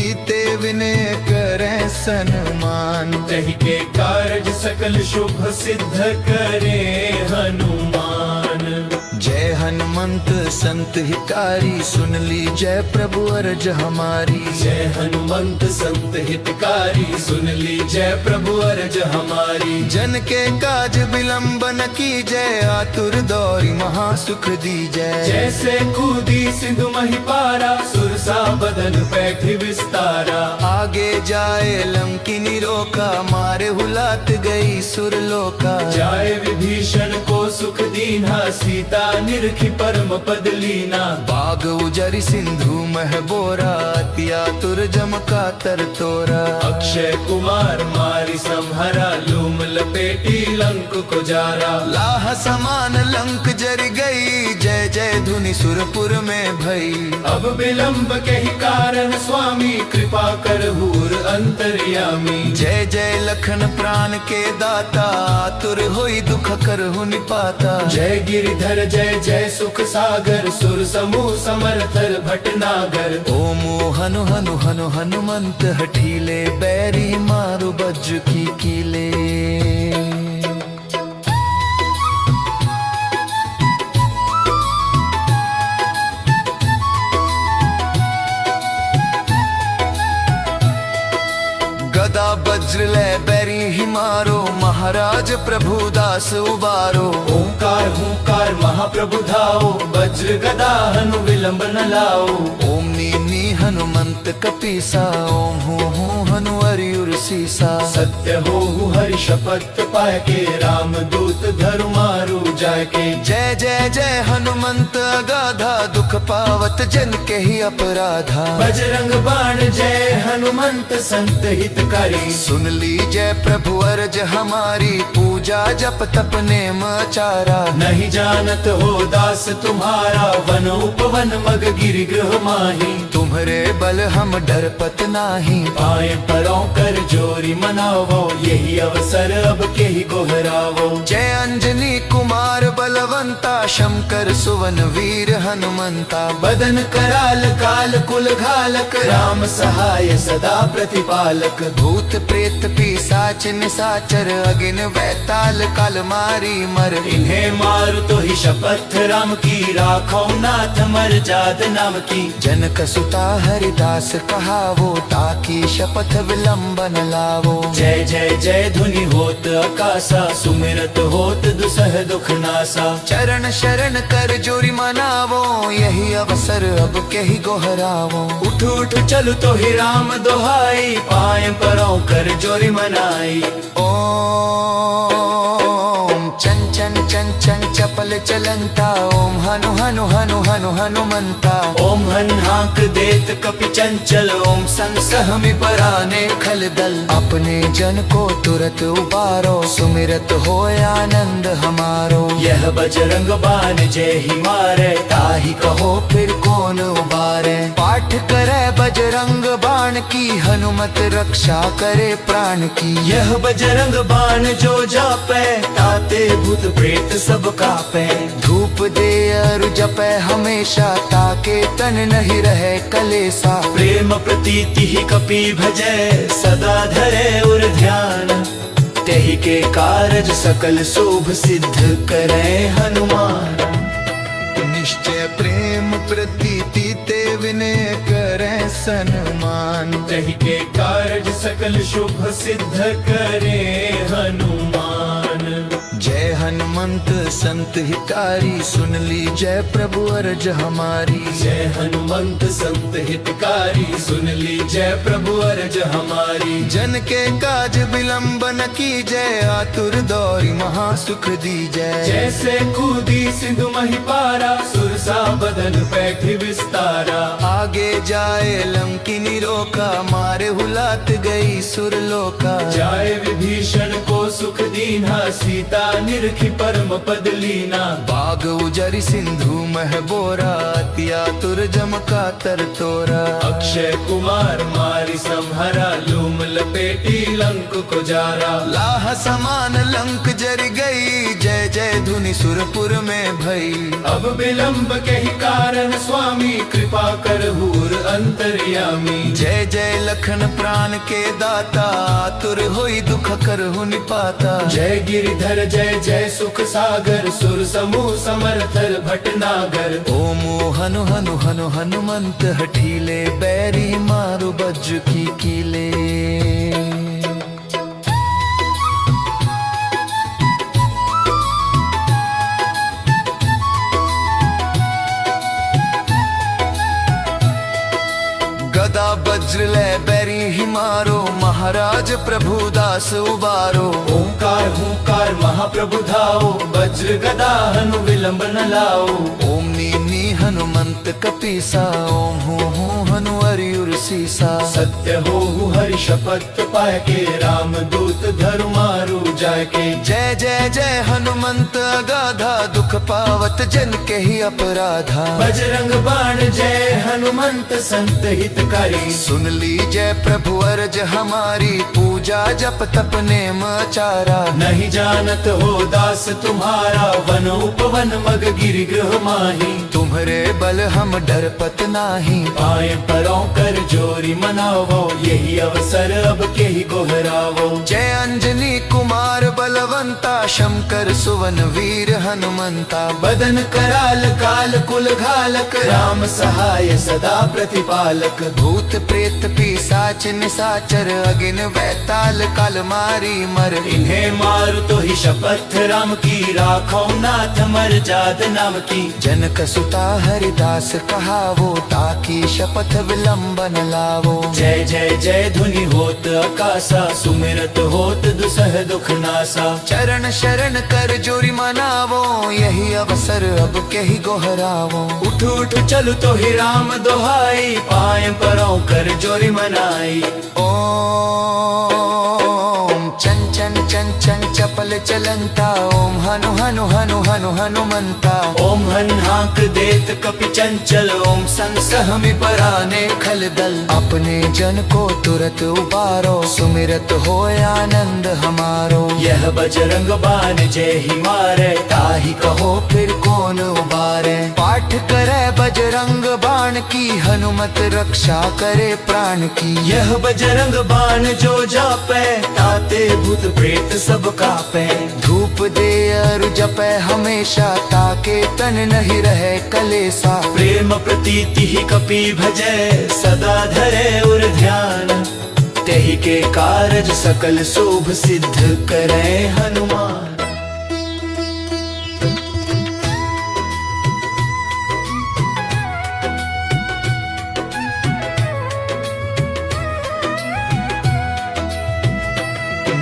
तीते विनय करें सन्मान। तहि के कारज सकल शुभ सिद्ध करे हनुमान। जय हनुमंत संत हितकारी, सुन ली जय प्रभु अर्ज हमारी। जय हनुमंत संत हितकारी, सुन ली जय प्रभु अर्ज हमारी। जन के काज विलंबन की जय, आतुर दौरी महासुख दी जय। जैसे कूदी सिंधु महिपारा, सुरसा बदन पैठी विस्तारा। आगे जाए लंकिनी रोका, मारे हुलात गई सुरलोका। जाए विभीषण को सुख दीना, सीता निरखी परम पद लीना। बाग उजरी सिंधु महबोरा, अति आतुर जम का तर तोरा। अक्षय कुमार मारी संहरा, लूम लपेटी लंक को जारा। लाह समान लंक जर गई, जय जय धुनि सुरपुर में भई। अब विलंब के ही कारण स्वामी, कृपा कर हूर अंतर्यामी। जय जय लखन प्राण के दाता, आतुर होई दुख करहु निपाता। जय गिरिधर जय जय सुख सागर, सुर समूह समर्थर भटनागर। ओम हनु हनु हनु हनुमंत हठीले, बैरी मारु वज्र की कीले। गदा वज्र ले बैरी ही मारो, महाराज प्रभु दास उबारो। ओंकार हुंकार महाप्रभु धाओ, वज्र गदा हनु विलंब न लाओ। ओम नी हनुमंत कपीसा, ओम हूँ हनु अरियुर सीसा। सत्य हो हरि शपथ पाए के, राम दूत धरु मारु जाय के। जय जय जय हनुमंत अगाधा, दुख पावत जन के ही अपराधा। बजरंग बाण जय हनुमंत संत हितकारी। सुन ली जय प्रभु अर्ज हमारी, पूजा जप तप नेम आचारा। नहीं जानत हो दास तुम्हारा, वन उपवन मग गिरि गृह माही। तुम्हरे बल हम डरपत नाही, पाए परों कर जोरी मनावो। यही अवसर अब के ही गोहरावो। जय अंजनी कुमार बलवंता, शंकर सुवन वीर हनुमंता। बदन कराल काल कुल घालक, राम सहाय सदा प्रतिपालक। भूत प्रेत पिशाच निशाचर, अगिन वैताल काल मारी मर। इन्हें मारु तो ही शपथ राम की, राखो नाथ मर जाद नाम की। जनक सुता हरिदास कहावो, ताकि शपथ विलंबन लावो। जय जय जय धुनि होत आकाशा, सुमिरत होत दुसह दुख नासा। चरण शरण कर जोरी मनावो, यही अवसर अब के ही गोहरावो। उठ उठ चल तो ही राम दोहाई, पाए परों कर जोरी मनाई। ओम चन चन चन चन चपल चलंता, ओम हनु हनु हनु हनु हनुमंता। ओम हन हाक देत कपि चंचल, ओम संग सहमि पराने खल दल। अपने जन को तुरत उबारो, सुमिरत हो आनंद हमारो। यह बजरंग बाण जय ही मारे, ताहि कहो फिर कौन उबारे। पाठ करे बजरंग बाण की, हनुमत रक्षा करे प्राण की। यह बजरंग बाण जो जापे, ताते भूत प्रेत सब कापे। धूप दे अरु जपे हमेशा, ताके तन नहीं रहे कलेसा। प्रेम प्रतीति ही कपि भजे, सदा धरे उर ध्यान। तेहि के कारज सकल शुभ सिद्ध करे हनुमान। निश्चय प्रेम प्रीति ते विनय करें सन्मान। तेहि के कारज सकल शुभ सिद्ध करे हनुमान। जय हनुमंत संत हितकारी, सुन ली जय प्रभु अर्ज हमारी। जय हनुमंत संत हितकारी, सुन ली जय प्रभु अर्ज हमारी। जन के काज विलंबन की जय, आतुर दौरी महासुख दी जय। जैसे कूदी सिंधु महिपारा, सुरसा बदन पैठी विस्तारा। आगे जाए लंकिनी रोका, मारे हुलात गई सुरलोका। जाए विभीषण को सुख दीना, सीता निरखी परम पद लीना। बाग उजरी सिंधु महबोरा, अति आतुर जम का तर तोरा। अक्षय कुमार मारी संहरा, लूम लपेटी लपेटी लंक को जारा। लाह समान लंक जर गई, जय जय धुनि सुरपुर में भई। अब विलंब के ही कारण स्वामी कृपा कर हूर अंतर्यामी। जय जय लखन प्राण के दाता, आतुर होई दुख करहु निपाता। जय गिरिधर जय जय सुख सागर, सुर समूह समर्थर भटनागर। ओम हनु हनु हनु हनुमंत हठीले, बैरी मारु वज्र की कीले। गदा वज्र ले बैरी ही मारो, महाराज प्रभु दास उबारो। ओंकार हुंकार महाप्रभु धाओ, वज्र गदा हनु विलंब न लाओ। ओम नी हनुमंत कपीसा, ओम हूँ हनु अरियुर सीसा। सत्य हो हरि शपथ पाए के, राम दूत धरु मारु जाय के। जय जय जय हनुमंत अगाधा, दुख पावत जन के ही अपराधा। बजरंग बाण जय हनुमंत संत हितकारी। सुन ली जय प्रभु अर्ज हमारी, पूजा जप तप नेम आचारा। नहीं जानत हो दास तुम्हारा, वन उपवन मग गिरि गृह माही। तुम्हारे बल हम डरपत नाही, पाए परों कर जोरी मनावो। यही अवसर अब के ही गोहरावो। जय अंजनी कुमार बलवंता, शंकर सुवन वीर हनुमंता। बदन कराल काल कुल घालक, राम सहाय सदा प्रतिपालक। भूत प्रेत पिशाच निशाचर, अगिन वैताल काल मारी मर। इन्हें मारु तो ही शपथ राम की, राखो नाथ मर जाद नाम की। जनक सुता हरिदास कहावो, ताकि शपथ विलंबन लावो। जय जय जय धुनि होत आकाशा, सुमिरत होत दुसह दुख नासा। चरण शरण कर जोरी मनावो, यही अवसर अब के ही गोहरावो। उठ उठ चल तो ही राम दोहाई, पाए परों कर जोरी मनाई। ओम चन चन चन चन चपल चलंता, ओम हनु हनु हनु हनु हनुमंता। ओम हन हाक देत कपि चंचल, ओम संसहमि पराने खल दल। अपने जन को तुरत उबारो, सुमिरत हो आनंद हमारो। यह बजरंग बाण जय ही मारे, ताहि कहो फिर कौन उबारे। पाठ करे बजरंग बाण की, हनुमत रक्षा करे प्राण की। यह बजरंग बाण जो जापे, ताते भूत प्रेत सब कापे। धूप दे अरु जपे हमेशा, ताके तन नहीं रहे कलेसा। प्रेम प्रतीति ही कपि भजे, सदा धरे उर ध्यान। तेहि के कारज सकल शुभ सिद्ध करे हनुमान।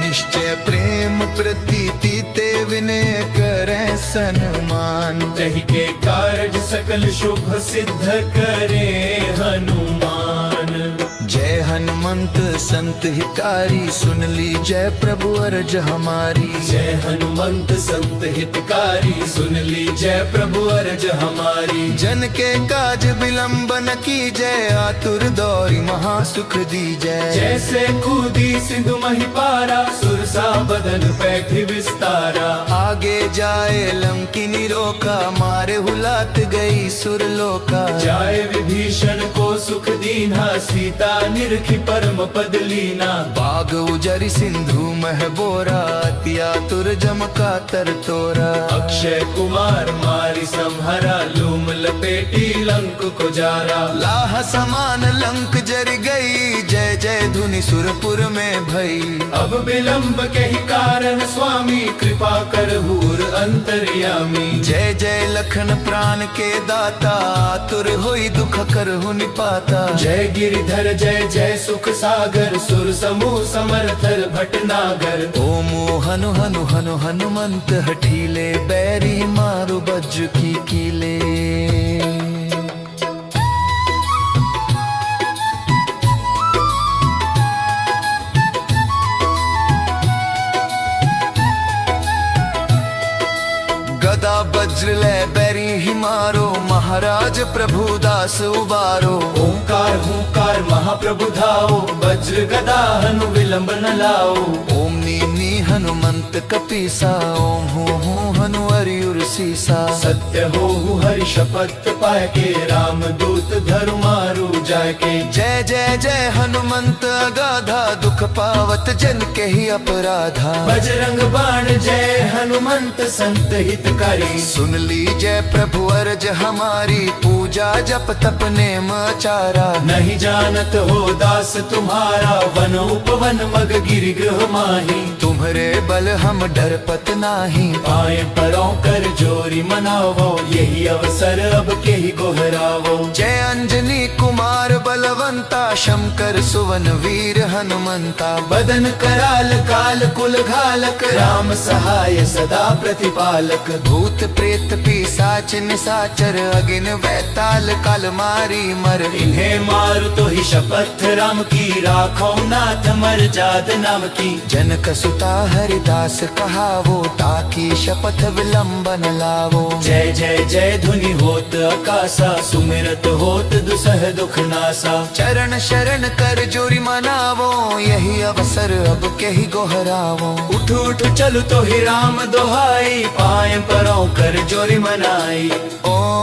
निश्चय प्रेम प्रतीति ते विनय करे सन्मान। तेहि के कारज सकल शुभ सिद्ध करे हनुमान। जय हनुमंत संत हितकारी, सुन ली जय प्रभु अर्ज हमारी। जय हनुमंत संत हितकारी, सुन ली जय प्रभु अर्ज हमारी। जन के काज विलंब न की जय, आतुर दौरी महासुख दी जय। जैसे कूदी सिंधु मही पारा, सुरसा बदन पैठी विस्तारा। आगे जाए लंकिनी रोका, मारे हुलात गई सुरलोका। जाए विभीषण को सुख दीना, सीता निरखी परम पद लीना। बाग उजरी सिंधु मह बोरा, तिया तुर जमका तर तोरा। अक्षय कुमार मारी संहरा, लूम लपेटी लंक को जारा। लाह समान लंक जर गई, जय जय धुनि सुरपुर में भई। अब विलंब के ही कारण स्वामी कृपा कर हूर अंतर्यामी। जय जय लखन प्राण के दाता, आतुर होई दुख करहु निपाता। जय गिरिधर जय जय सुख सागर, सुर समूह समर्थर भटनागर। ओम हनु हनु हनु हनुमंत हठीले, बैरी मारु वज्र की कीले। गदा वज्र ले बैरी ही मारो, महाराज प्रभु दास उबारो। ओंकार ओंकार हुंकार महाप्रभु धाओ, वज्र गदा हनु विलंब न लाओ। ओम नी हनुमंत कपीसा, ओम हूँ हनु अरियुर सीसा। सत्य हो हरि शपथ पाए के, राम दूत धरु मारु जाय के। जय जय जय हनुमंत अगाधा, दुख पावत जन के ही अपराधा। बजरंग बाण जय हनुमंत संत हितकारी। सुन ली जय प्रभु अर्ज हमारी, पूजा जप तप नेम आचारा। नहीं जानत हो दास तुम्हारा, वन उपवन मग गिरि गृह माही। तुम्हारे बल हम डरपत नाही, पाए परों कर जोरी मनावो, यही अवसर अब के ही गोहरावो। जय अंजनी कुमार बलवंता, शंकर सुवन वीर हनुमंता। बदन कराल काल कुल घालक, राम सहाय सदा प्रतिपालक। भूत प्रेत पिशाच निशाचर, अगिन वैताल काल मारी मर। इन्हें मारु तो ही शपथ राम की, राखो नाथ मर जाद नाम की। जनक सुता हरिदास कहावो, ताकि शपथ विलंबन लावो। जय जय जय धुनि होत आकाशा, सुमिरत होत दुसह दुख नासा। चरण शरण कर जोरी मनावो, यही अवसर अब के ही गोहरावो। उठ उठ चलु तो ही राम दोहाई, पाए परों कर जोरी मनाई। ओम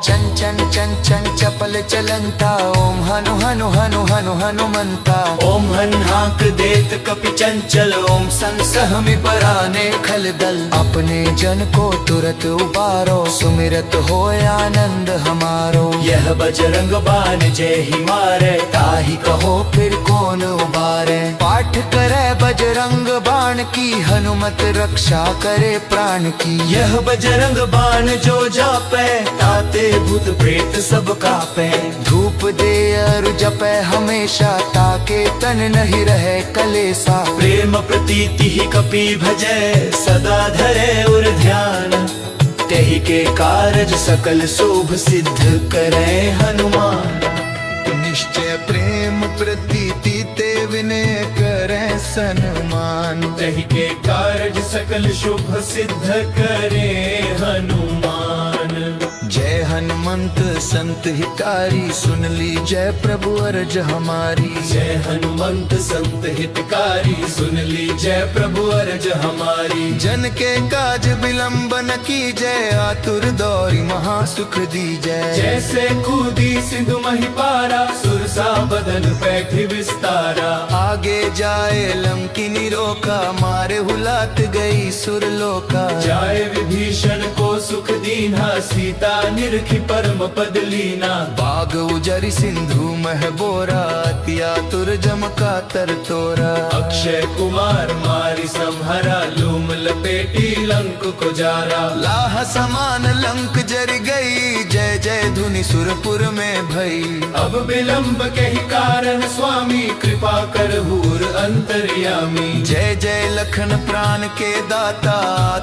चन चन चन चन चपल चलंता, ओम हनु हनु हनु हनु हनुमंता। ओम हन हाक देत कपि चंचल, ओम संसहमि पराने खल दल। अपने जन को तुरत उबारो, सुमिरत हो आनंद हमारो। यह बजरंग बाण जय ही मारे, ताहि कहो फिर कौन उबारे। पाठ करे बजरंग बाण की, हनुमत रक्षा करे प्राण की। यह बजरंग बाण जो जापे, ताते भूत प्रेत सब कापे। धूप दे अरु जपे हमेशा, ताके तन नहीं रहे कलेसा। प्रेम प्रीति ही कपि भजै, सदा धरे उर ध्यान। तेहि के कारज सकल शुभ सिद्ध करे हनुमान। निश्चय प्रेम प्रीति ते विनय करे सन्मान। तेहि के कारज सकल शुभ सिद्ध करे हनुमान। जय हनुमंत संत हितारी, सुन ली जय प्रभु अर्ज हमारी। जय हनुमंत संत हितकारी, सुन ली जय प्रभु अर्ज हमारी। जन के काज विलंब न की, जय आतुर दौरी महासुख दी जय। जैसे कूदी सिंधु महिपारा, सुरसा बदन पैठी विस्तारा। आगे जाए लंकिनी रोका, मारे हुलात गई सुरलोका। जाए विभीषण को सुख दीना, सीता निरखी परम पद लीना। बाग उजरी सिंधु महबोरा, तिया तुर जमका तर तोरा। अक्षय कुमार मारी संहरा, लूम लपेटी लंक को जारा। लाह समान लंक जर गई, जय जय धुनि सुरपुर में भई। अब विलंब के ही कारण स्वामी, कृपा कर हूर अंतर्यामी। जय जय लखन प्राण के दाता,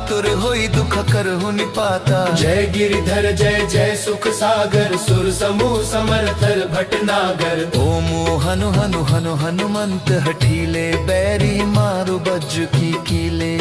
तुर होई दुख करहु निपाता। जय गिरिधर जय जय सुख सागर, सुर समूह समर्थर भटनागर। ओम हनु हनु हनु हनुमंत, हठीले बैरी मारु बज्र की कीले।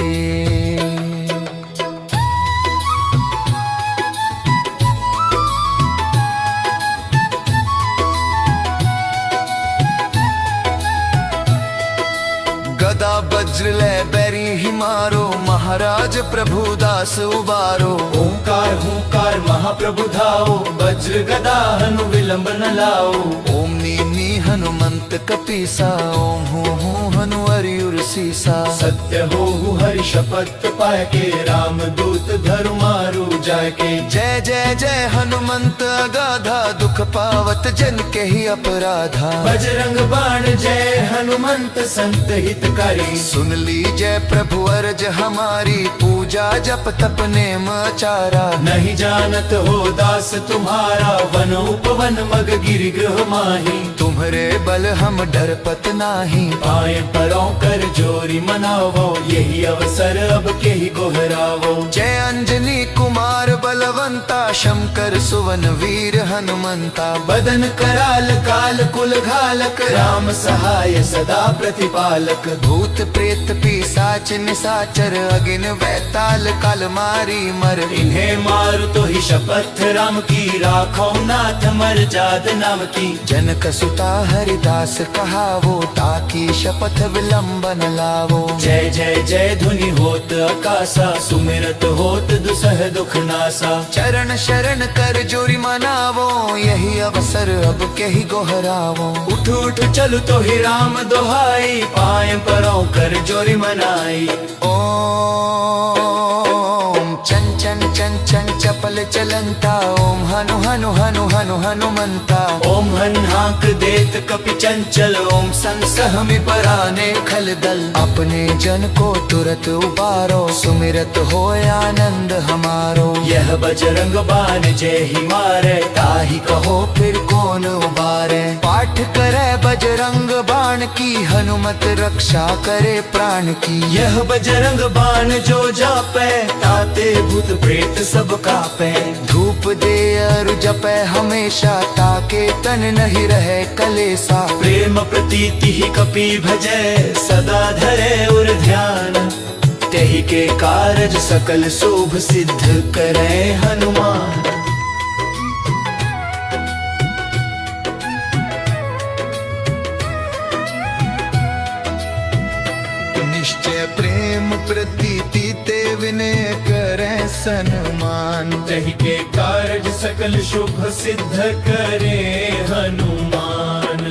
गदा वज्र ले बैरी ही मारो, महाराज प्रभु दास उबारो। ओंकार हुंकार महाप्रभु धाओ, वज्र गदा हनु विलंब न लाओ। ओम नी हनुमंत कपीसा, ओम हूँ हनु अरियुर सीसा। सत्य हो हरि शपथ पाए के, राम दूत धरु मारु जाय के। जय जय जय हनुमंत अगाधा, दुख पावत जन के ही अपराधा। बजरंग बाण जय हनुमंत संत हितकारी। सुन ली जय प्रभु अर्ज हमारी, पूजा जप तप नेम आचारा। नहीं जानत हो दास तुम्हारा, वन उपवन मग गिरि गृह माही। तुम्हारे बल हम डरपत नाही, पाए परों कर जोरी मनावो, यही अवसर अब के ही गोहरावो। जय अंजनी कुमार बलवंता, शंकर सुवन वीर हनुमंता। बदन कराल काल कुल घालक, राम सहाय सदा प्रतिपालक। भूत प्रेत पिशाच निशाचर, अगिन वैताल काल मारी मर। इन्हें मारु तो ही शपथ राम की, राखो नाथ मर्याद नाम की। जनक सुता हरिदास कहावो, ताकि शपथ विलंबन लावो। जय जय जय धुनि होत आकाशा, सुमिरत होत दुसह दुख नासा। चरण शरण कर जोरी मनावो, यही अवसर अब के ही गोहरावो। उठ उठ चलु तो ही राम दोहाई, पाए परों कर जोरी मनाई। ओम चन चन चन चन चपल चलंता, ओम हनु हनु हनु हनु हनुमंता। ओम हन हाक देत कपि चंचल, ओम संसहमि पराने खल दल। अपने जन को तुरत उबारो, सुमिरत हो आनंद हमारो। यह बजरंग बाण जय ही मारे, ताहि कहो फिर कौन उबारे। पाठ करे बजरंग बाण की, हनुमत रक्षा करे प्राण की। यह बजरंग बाण जो जापे, ताते भूत प्रेत सब कापे। धूप दे अरु जपे हमेशा, ताके तन नहीं रहे कलेसा। प्रेम प्रतीति ही कपि भजे, सदा धरे उर ध्यान। तेहि के कारज सकल शुभ सिद्ध करे हनुमान। निश्चय प्रेम प्रतीति ते विनय करे सन्मान। तेहि के कारज सकल शुभ सिद्ध करे हनुमान।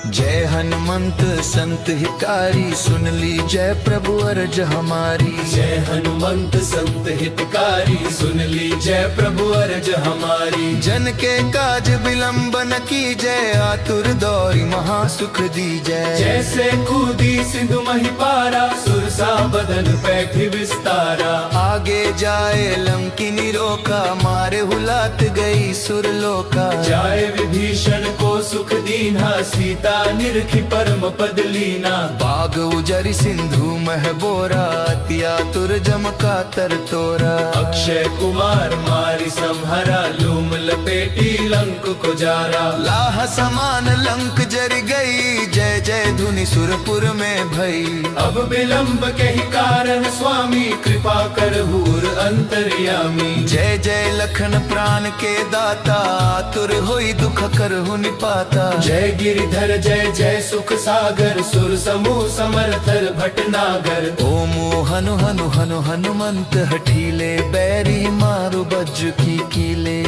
जय हनुमंत संत हितकारी, सुन ली जय प्रभु अर्ज हमारी। जय हनुमंत संत हितकारी, सुन ली जय प्रभु अर्ज हमारी। जन के काज विलंबन की जय, आतुर दौरी महासुख दी जय। जैसे कूदी सिंधु मही पारा, सुरसा बदन पैठी विस्तारा। आगे जाए लंकिनी रोका, मारे हुलात गई सुरलोका। जाए विभीषण को सुख दीना, सीता निरखी परम पद लीना। बाग उजरी सिंधु मह बोरा, अति आतुर जम का तर तोरा। अक्षय कुमार मारी संहरा, लूम लपेटी लंक को जारा। लाह समान लंक जर गई, जय जय धुनि सुरपुर में भई। अब विलंब के ही कारण स्वामी, कृपा कर हूर अंतर्यामी। जय जय लखन प्राण के दाता, आतुर होई दुख करहु निपाता। जय गिरिधर जय जय सुख सागर, सुर समूह समर्थर भटनागर। ओम हनु हनु हनु हनुमंत, हठीले बैरी मारु बज्र की कीले।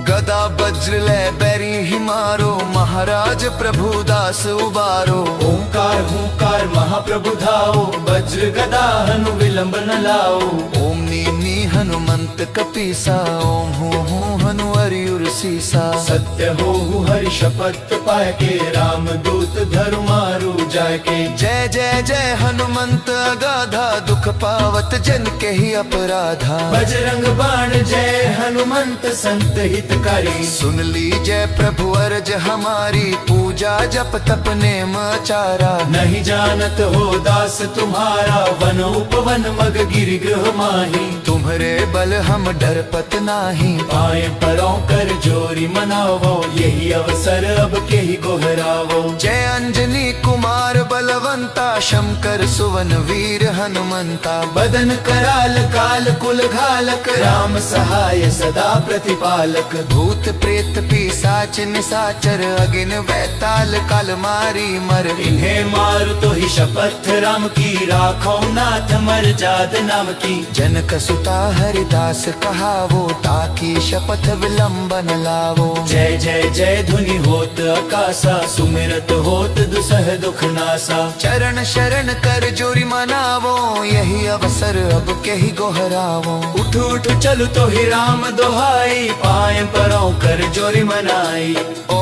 गदा वज्र ले बैरी ही मारो, महाराज प्रभु दास उबारो। ओंकार हुंकार महाप्रभु धाओ, वज्र गदा हनु विलंब न लाओ। ओम नी हनुमंत कपीसा, ओम हूँ हनु अरियुर सीसा। सत्य हो हरि शपथ पाए के, राम दूत धरु मारु जाके। जय जय जय हनुमंत अगाधा, दुख पावत जन के ही अपराधा। बजरंग बाण जय हनुमंत संत हितकारी। सुन ली जय प्रभु अर्ज हमारी, पूजा जप तप नेम आचारा। नहीं जानत हो दास तुम्हारा, वन उपवन मग गिरि गृह माही। तुम्हारे बल हम डरपत नाही, पाए परों कर जोरी मनावो। यही अवसर अब के ही गोहरावो। जय अंजनी कुमार बलवंता, शंकर सुवन वीर हनुमंता। बदन कराल काल कुल घालक, राम सहाय सदा प्रतिपालक। भूत प्रेत पिशाच निशाचर, अगिन वैताल काल मारी मर। इन्हें मारु तो ही शपथ राम की, राखो नाथ मर्याद नाम की। जनक सुता हरिदास कहावो, ताकि शपथ विलंबन लावो। जय जय जय धुनि होत आकाशा, सुमिरत होत दुसह दुख नासा। चरण शरण कर जोरी मनावो, यही अवसर अब के ही गोहरावो। उठ उठ चलु तो ही राम दोहाई, पाए परों कर जोरी मनाई। ओम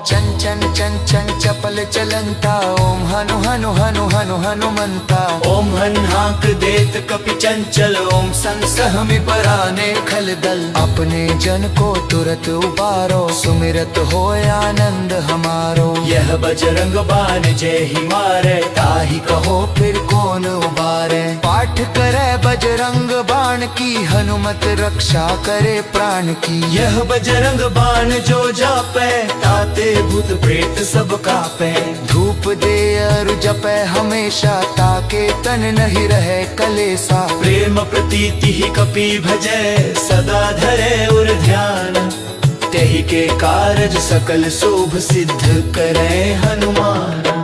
चंचल चन चन चन चपल चलंता ओम हनु हनु हनु हनु हनुमंता ओम हन हाक देत कपि चंचल ओम संसहमि पराने खल दल अपने जन को तुरत उबारो सुमिरत हो आनंद हमारो यह बजरंग बाण जय ही मारे ताही कहो फिर कौन उबारे पाठ करे बजरंग बाण की हनुमत रक्षा करे प्राण की यह बजरंग बाण जो जापे ताते भूत प्रेत सब कापे धूप दे अरु जपे हमेशा ताके तन नहीं रहे कलेसा प्रेम प्रतीति ही कपि भजै सदा धरे उर ध्यान तेहि के कारज सकल शुभ सिद्ध करे हनुमान